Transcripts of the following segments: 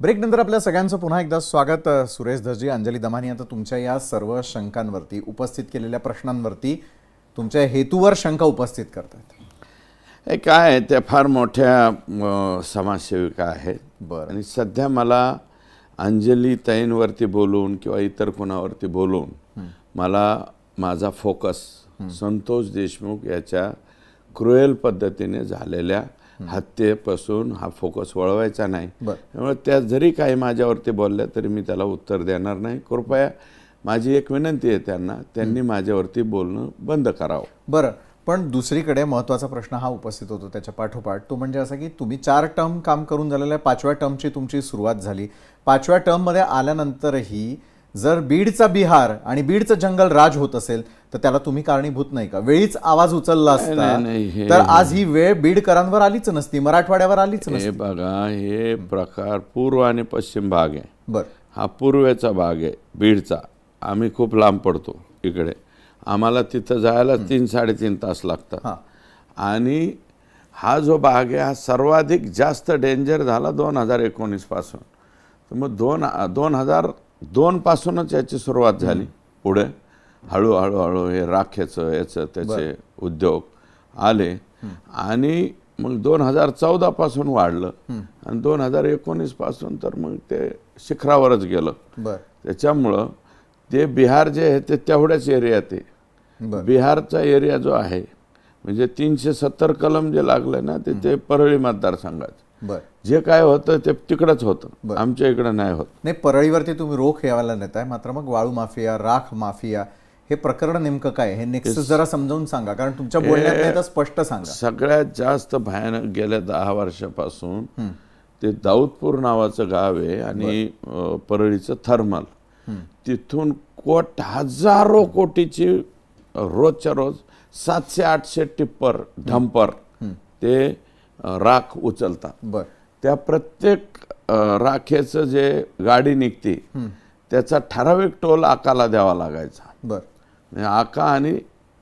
ब्रेकनंतर आपल्या सगळ्यांचं पुन्हा एकदा स्वागत. सुरेश धसजी, अंजली दमानी आता तुमच्या या सर्व शंकांवरती, उपस्थित केलेल्या प्रश्नांवरती तुमच्या हेतूवर शंका उपस्थित करतात. हे काय आहे, त्या फार मोठ्या समाजसेविका आहेत. बरं. आणि सध्या मला अंजली ताईंवरती बोलून किंवा इतर कोणावरती बोलून मला माझा फोकस संतोष देशमुख याच्या क्रुएल पद्धतीने झालेल्या हत्येपासून हा फोकस वळवायचा नाही. त्यामुळे त्या जरी काही माझ्यावरती बोलल्या तरी मी त्याला उत्तर देणार नाही. कृपया माझी एक विनंती आहे त्यांनी माझ्यावरती बोलणं बंद करावं. बरं, पण दुसरीकडे महत्त्वाचा प्रश्न हा उपस्थित होतो त्याच्या पाठोपाठ, तो म्हणजे असा की तुम्ही 4 टर्म काम करून झालेल्या 5व्या टर्मची तुमची सुरुवात झाली. 5व्या टर्ममध्ये आल्यानंतरही जर बीडचा बिहार आणि बीडचं जंगल राज होत असेल तर त्याला तुम्ही कारणीभूत नाही का? वेळीच आवाज उचलला असता तर आज ही वेळ बीडकरांवर आलीच नसती, मराठवाड्यावर आलीच नसती. हे बघा, हे प्रकार पूर्व आणि पश्चिम भाग आहे. बरं, हा पूर्वेचा भाग आहे बीडचा. आम्ही खूप लांब पडतो इकडे. आम्हाला तिथं जायला 3-3.5 तास लागतात. आणि हा जो भाग आहे हा सर्वाधिक जास्त डेंजर झाला 2019 पासून. तर मग 2002 पासूनच याची सुरुवात झाली. पुढे हळूहळू हे राखेचं याचं त्याचे उद्योग आले आणि मग 2014 पासून वाढलं आणि 2019 पासून तर मग ते शिखरावरच गेलं. त्याच्यामुळं ते बिहार जे आहे ते तेवढ्याच एरियात आहे. बिहारचा एरिया जो आहे म्हणजे 370 कलम जे लागलं ना ते परळी मतदारसंघात जे काय होतं ते तिकडंच होतं, आमच्या इकडं नाही होत. नाही, परळीवरती तुम्ही रोख यावायला नेताय, मात्र मग वाळू माफिया, राख माफिया, हे प्रकरण नेमकं काय, हे नेक्सस जरा समजावून सांगा, कारण तुमच्या बोलण्यात नाही तर स्पष्ट सांगा. सगळ्यात जास्त भयानक गेल्या 10 वर्षापासून ते दाऊदपूर नावाचं गाव आहे आणि परळीचं थर्मल, तिथून हजारो कोटीची रोजच्या रोज 700-800 टिप्पर डंपर ते राख उचलतात. त्या प्रत्येक राखेचं जे गाडी निघते त्याचा ठराविक टोल आकाला द्यावा लागायचा. आका आणि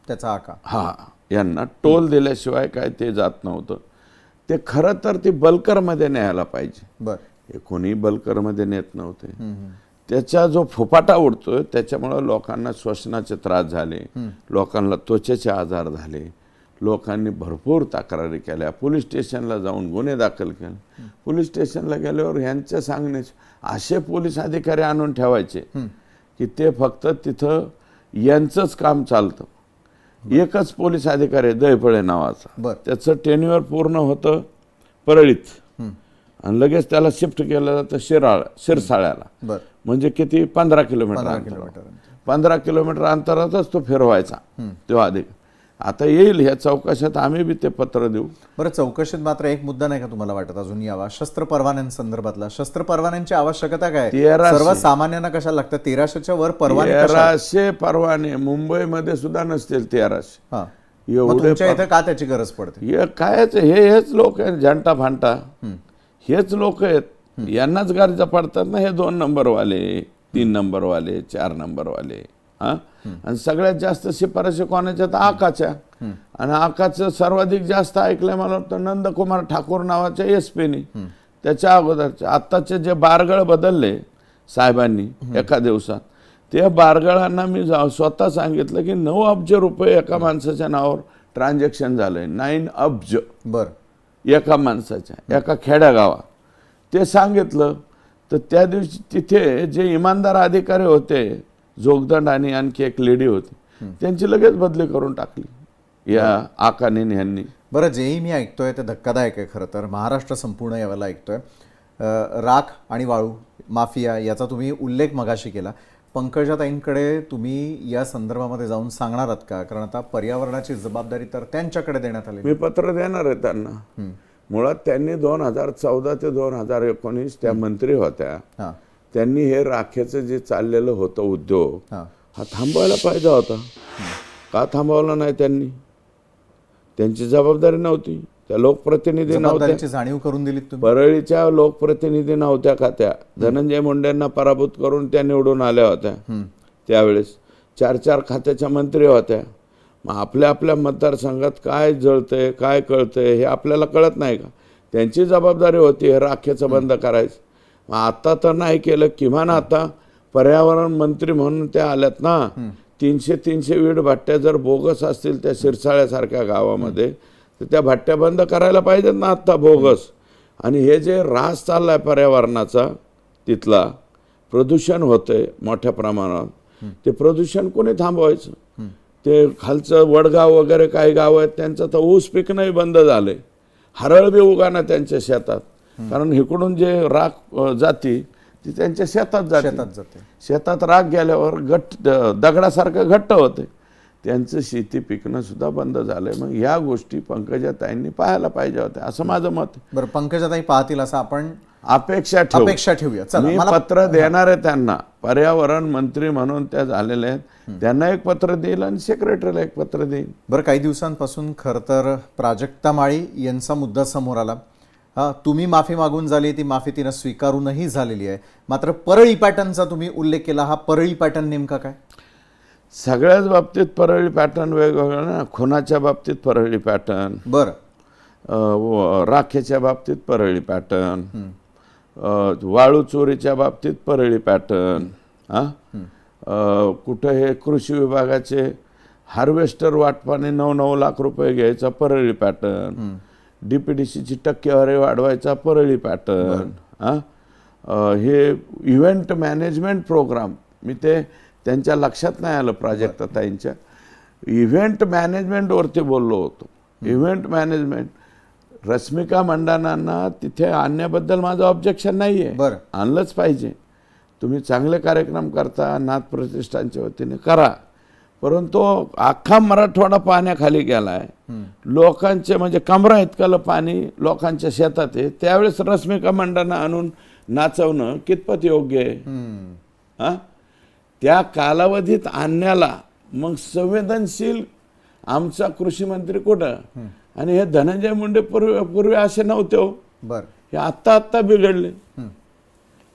त्याचा आका यांना टोल दिल्याशिवाय काय ते जात नव्हतं. ते खरं तर ती बल्करमध्ये न्यायला पाहिजे. हे कोणी बल्करमध्ये नेत नव्हते. त्याचा जो फुफाटा उडतोय त्याच्यामुळं लोकांना श्वसनाचे त्रास झाले, लोकांना त्वचेचे आजार झाले, लोकांनी भरपूर तक्रारी केल्या, पोलीस स्टेशनला जाऊन गुन्हे दाखल केले. पोलीस स्टेशनला गेल्यावर ह्यांच्या सांगण्याचे असे पोलीस अधिकारी आणून ठेवायचे की ते फक्त तिथं यांचंच काम चालतं. एकच पोलीस अधिकारी दहीफळे नावाचा, त्याचं टेन्युअर पूर्ण होतं परळीत आणि लगेच त्याला शिफ्ट केलं जातं शिरसाळ्याला. म्हणजे किती 15 किलोमीटर अंतरातच तो फिरवायचा तो अधिकारी. आता येईल ह्या चौकशात, आम्ही बी ते पत्र देऊ. बरं, चौकशीत मात्र एक मुद्दा नाही का तुम्हाला वाटत अजून यावा, शस्त्र परवान्यांसंदर्भातला? शस्त्र परवान्यांची आवश्यकता काय? सर्वसामान्यांना कशाला लागतं? 1300च्या वर परवाने? 1300 परवाने मुंबईमध्ये सुद्धा नसतील. 1300 एवढे इथं का त्याची गरज पडते? हे कायच हेच लोक आहेत, झंटा फांटा हेच लोक आहेत. यांनाच गरजा पडतात ना, हे 2 नंबरवाले, 3 नंबरवाले, 4 नंबरवाले. आणि सगळ्यात जास्त शिफारशी कोणाच्या? तर आकाच्या. आणि आकाचं सर्वाधिक जास्त ऐकलंय मला वाटतं नंदकुमार ठाकूर नावाच्या SP-नी. त्याच्या अगोदरचे आत्ताचे जे बारगळ बदलले साहेबांनी एका दिवसात, त्या बारगळांना मी स्वतः सांगितलं की 9 अब्ज रुपये एका माणसाच्या नावावर ट्रान्झॅक्शन झालंय. 9 अब्ज एका माणसाच्या, एका खेड्यागावात. ते सांगितलं तर त्या दिवशी तिथे जे इमानदार अधिकारी होते, जोगदंड आणि आणखी एक लेडी होती, त्यांची लगेच बदली करून टाकली या आकाने यांनी. बरं, जेही मी ऐकतोय ते धक्कादायक आहे. खरं तर महाराष्ट्र संपूर्ण यावेळेला ऐकतोय. राख आणि वाळू माफिया याचा तुम्ही उल्लेख मगाशी केला. पंकजाताईंकडे तुम्ही या संदर्भामध्ये जाऊन सांगणार आहात का? कारण आता पर्यावरणाची जबाबदारी तर त्यांच्याकडे देण्यात आली. मी पत्र देणार आहे त्यांना. मुळात त्यांनी 2014 ते 2019 त्या मंत्री होत्या. त्यांनी हे राखेचं जे चाललेलं होतं उद्योग हा थांबवायला पाहिजे होता. का थांबवला नाही त्यांनी? त्यांची जबाबदारी नव्हती. त्या लोकप्रतिनिधी नव्हत्या, जाणीव करून दिली. परळीच्या लोकप्रतिनिधी नव्हत्या का? त्या धनंजय मुंडेंना पराभूत करून त्या निवडून आल्या होत्या. त्यावेळेस 4-4 खात्याच्या मंत्री होत्या. मग आपल्या आपल्या मतदारसंघात काय जळतंय, काय कळतंय हे आपल्याला कळत नाही का? त्यांची जबाबदारी होती हे राखेचं बंद करायचं. आता तर नाही केलं, किमान आता पर्यावरण मंत्री म्हणून त्या आल्यात ना, 300 वीट भट्ट्या जर बोगस असतील त्या शिरसाळ्यासारख्या गावामध्ये, तर त्या भट्ट्या बंद करायला पाहिजेत ना आत्ता बोगस. आणि हे जे ऱ्हास चाललाय पर्यावरणाचा, तिथला प्रदूषण होतंय मोठ्या प्रमाणात, ते प्रदूषण कोणी थांबवायचं? ते खालचं वडगाव वगैरे काही गाव आहेत त्यांचं तर ऊस पिकणंही बंद झालंय, हरळ बी उगाना त्यांच्या शेतात, कारण इकडून जे राख जाती ती त्यांच्या शेतात जाते. शेतात राख गेल्यावर दगडासारखं घट्ट होते, त्यांचं शेती पिकणं सुद्धा बंद झालंय. मग ह्या गोष्टी पंकजाताईंनी पाहायला पाहिजे होत्या असं माझं मत आहे. बरं, पंकजाताई पाहतील असं आपण अपेक्षा ठेवूया. मी पत्र देणार आहे त्यांना, पर्यावरण मंत्री म्हणून त्या झालेले आहेत, त्यांना एक पत्र देईल आणि सेक्रेटरीला एक पत्र देईल. बरं, काही दिवसांपासून खरं तर प्राजक्ता माळी यांचा मुद्दा समोर आला. तुम्ही माफी मागून झाली, ती माफी तिनं स्वीकारूनही झालेली आहे. मात्र परळी पॅटर्नचा तुम्ही उल्लेख केला, हा परळी पॅटर्न नेमका काय? सगळ्याच बाबतीत परळी पॅटर्न वेगवेगळं ना. खुनाच्या बाबतीत परळी पॅटर्न, बरं, राखेच्या बाबतीत परळी पॅटर्न, वाळू चोरीच्या बाबतीत परळी पॅटर्न, कुठं हे कृषी विभागाचे हार्वेस्टर वाटपाने 9 लाख रुपये घ्यायचा परळी पॅटर्न, DPDCची टक्केवारी वाढवायचा परळी पॅटर्न, हे इव्हेंट मॅनेजमेंट प्रोग्राम, मी ते त्यांच्या लक्षात नाही आलं प्राजक्ताताईंच्या, इव्हेंट मॅनेजमेंटवरती बोललो होतो. इव्हेंट मॅनेजमेंट रश्मिका मंडानांना तिथे आणण्याबद्दल माझं ऑब्जेक्शन नाही आहे, बरं, आणलंच पाहिजे. तुम्ही चांगले कार्यक्रम करता, नाथ प्रतिष्ठानच्या वतीने करा, परंतु अख्खा मराठवाडा पाण्याखाली गेला आहे. लोकांचे म्हणजे कमरा इतकं पाणी लोकांच्या शेतात आहे, त्यावेळेस रश्मिका मंडाना आणून नाचवणं कितपत योग्य आहे? त्या कालावधीत आणण्याला मग संवेदनशील आमचा कृषी मंत्री कुठं? आणि हे धनंजय मुंडे पूर्वी असे नव्हते हो. बरं, हे आत्ता बिघडले,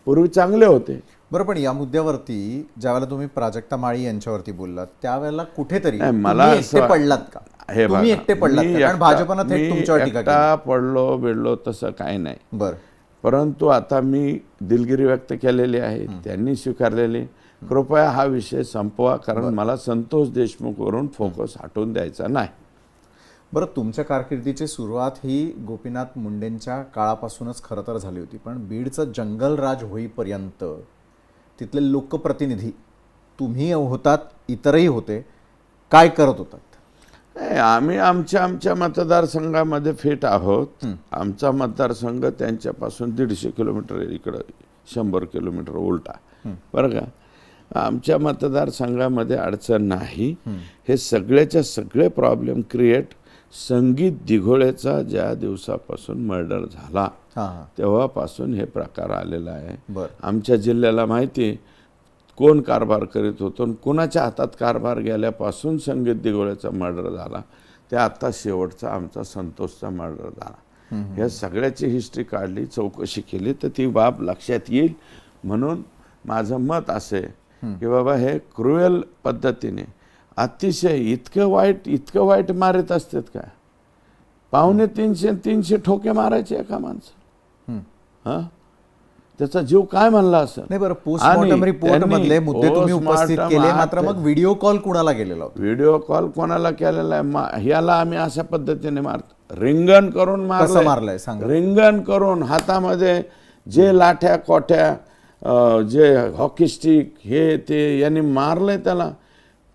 पूर्वी चांगले होते. बरं, पण या मुद्द्यावरती ज्यावेळेला तुम्ही प्राजक्ता माळी यांच्यावरती बोललात त्यावेळेला कुठेतरी मला एकटे पडलात का? हे तुम्ही एकटे पडलात का? कारण भाजपनं थेट तुमच्यावर टीका केली. पडलो बिडलो तसं काही नाही. बरं, परंतु आता मी दिलगिरी व्यक्त केलेली आहे, त्यांनी स्वीकारलेली. कृपया हा विषय संपवा, कारण मला संतोष देशमुखवरून फोकस हटवून द्यायचा नाही. बरं, तुमच्या कारकिर्दीची सुरुवात ही गोपीनाथ मुंडेंच्या काळापासूनच खरं तर झाली होती, पण बीडचं जंगलराज होईपर्यंत तिथले लोकप्रतिनिधी तुम्ही होतात, इतरही होते, काय करत होतात? आम्ही आमच्या मतदारसंघामध्ये फिट आहोत. आमचा मतदारसंघ त्यांच्यापासून 150 किलोमीटर इकडं, 100 किलोमीटर उलटा, बरं का. आमच्या मतदारसंघामध्ये अडचण नाही. हे सगळ्याच्या सगळे प्रॉब्लेम क्रिएट संगीत दिघोळेचा ज्या दिवसापासून मर्डर झाला तेव्हापासून हे प्रकार आलेला आहे. आमच्या जिल्ह्याला माहिती कोण कारभार करीत होतो, कोणाच्या हातात कारभार गेल्यापासून संगीत दिघोळेचा मर्डर झाला, ते आता शेवटचा आमचा संतोषचा मर्डर झाला. या सगळ्याची हिस्ट्री काढली, चौकशी केली तर ती बाब लक्षात येईल. म्हणून माझं मत असे की बाबा हे क्रुएल पद्धतीने अतिशय इतकं वाईट मारत असतात का? 250-300 ठोके मारायचे एका माणसं, त्याचा जीव काय म्हणला असं नाही. बरं, पोस्टमॉर्टम रिपोर्ट मधले मुद्दे तुम्ही उपस्थित केले, मात्र मग व्हिडिओ कॉल कुणाला गेलेला होता? व्हिडिओ कॉल कोणाला केलेला आहे? याला आम्ही अशा पद्धतीने मारतो, रिंगण करून मारलंय. रिंगण करून हातामध्ये जे लाठ्या कोठ्या, जे हॉकी स्टिक, हे ते यांनी मारलंय त्याला.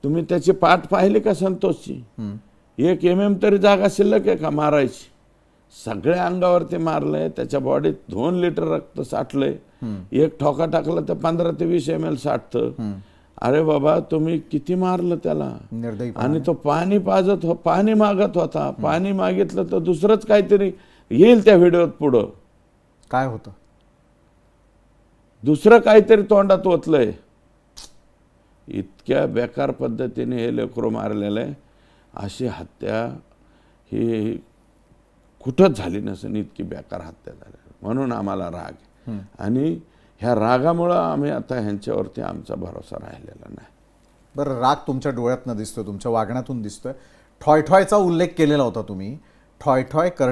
तुम्ही त्याची पाठ पाहिली का संतोषची? 1 mm तरी जागा शिल्लक आहे का मारायची? सगळ्या अंगावरती मारलंय, त्याच्या बॉडीत 2 लिटर रक्त साठलंय. एक ठोका टाकला तर 15 ते 20 ml साठतं. अरे बाबा, तुम्ही किती मारलं त्याला? आणि तो पाणी मागत होता. पाणी मागितलं तर दुसरंच काहीतरी येईल त्या व्हिडिओत. पुढं काय होतं? दुसरं काहीतरी तोंडात ओतलंय. इतक्या बेकार पद्धतीने हे लेकरं मारलेलं आहे. अशी हत्या ही कुठंच झाली नसेल, इतकी बेकार हत्या झाली. म्हणून आम्हाला राग, आणि ह्या रागामुळं आम्ही आता ह्यांच्यावरती आमचा भरोसा राहिलेला नाही. बरं, राग तुमच्या डोळ्यातनं दिसतोय, तुमच्या वागण्यातून दिसतोय. ठॉय ठॉयचा उल्लेख केलेला होता तुम्ही. ठॉय ठॉय करण्या